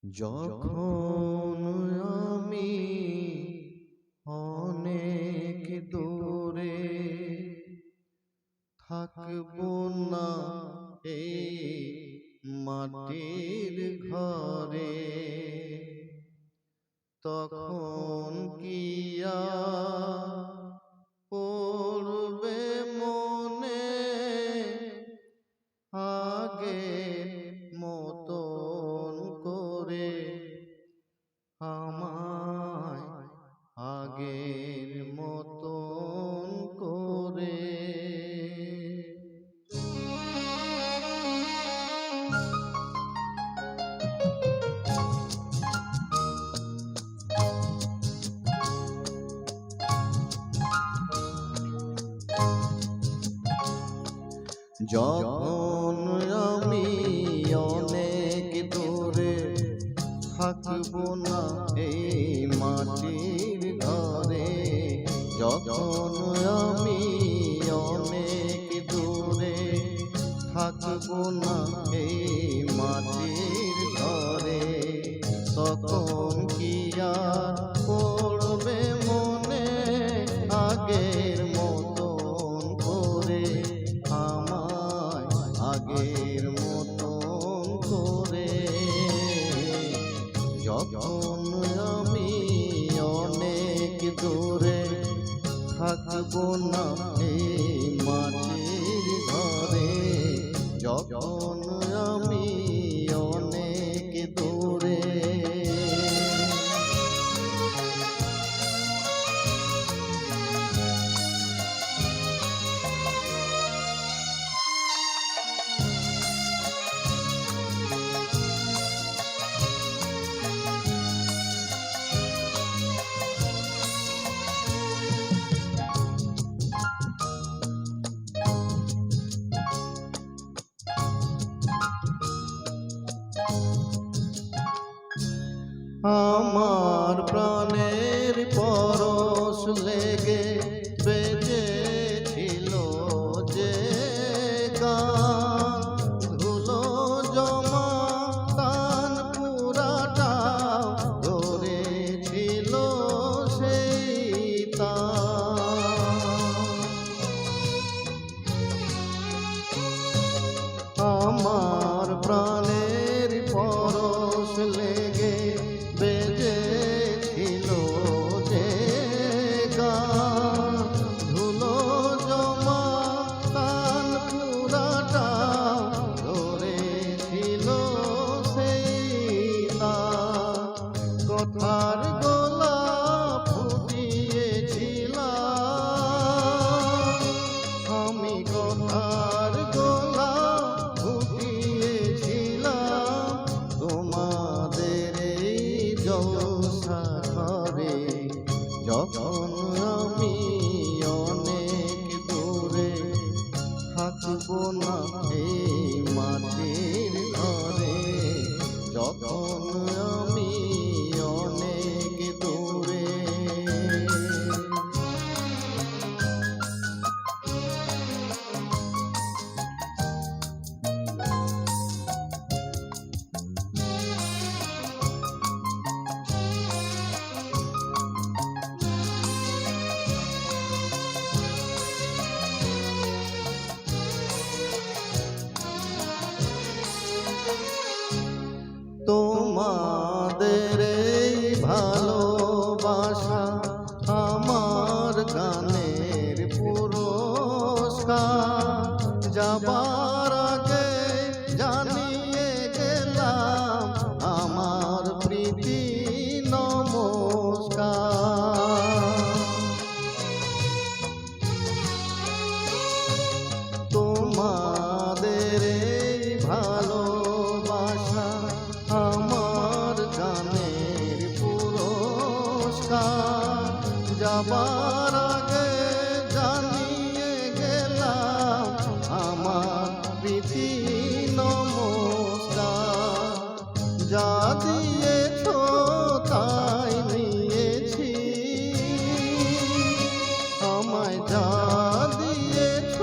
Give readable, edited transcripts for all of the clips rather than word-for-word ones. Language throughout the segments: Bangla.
যখন আমি অনেক দূরে থাকবো না এই মাটির ঘরে, তখন কি পড়বে মনে আগের মতন করে, আমায় আগের মতন করে। যখন আমি অনেক দূরে থাকবো না এই মাটির ঘরে, যখন আমি অনেক দূরে থাকবো না এই মাটির ঘরে, তখন কি আর পড়বে মনে আগের মতন করে, আমায় আগের মতন করে। যখন আমি অনেক দূরে থাকবো না এই মাটির ঘরে, যখন আমি অনেক দূরে। আমার প্রাণের পরশ লেগে বেজেছিল যে গান, ধুলো জমা তান পুরাটা ধরেছিল সেই তান। আমার প্রাণের পরশ লেগে বেজেছিল যে গান, ধুলো জমা তান পুরাটা ধরেছিল সেই তান। কথার গোলাপ ফুটিয়েছিলাম আমি, কথার গোলাপ ফুটিয়েছিলাম তোমাদের এই জলসা ঘরে, যখন আমি অনেক দূরে থাকবো না এই মাটির ঘরে, যখন আমি অনেক দূরে। তোমাদের এই ভালোবাসা আমার গানের পুরস্কার, যাবার আগে জানিয়ে গেলাম আমার প্রীতি নমস্কার। তোমাদের এই ভালোবাসা আমার গানের পুরস্কার, যাবার আগে জানিয়ে গেলাম আমার প্রীতি নমস্কার। যা দিয়েছ তাই নিয়েছি, আমায় যা দিয়েছ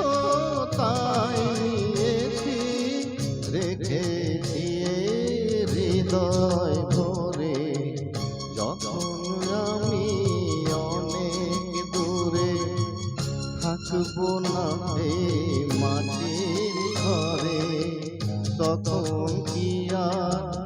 তাই নিয়েছি, রেখেছি হৃদয় মাটির ঘরে তখন কি আর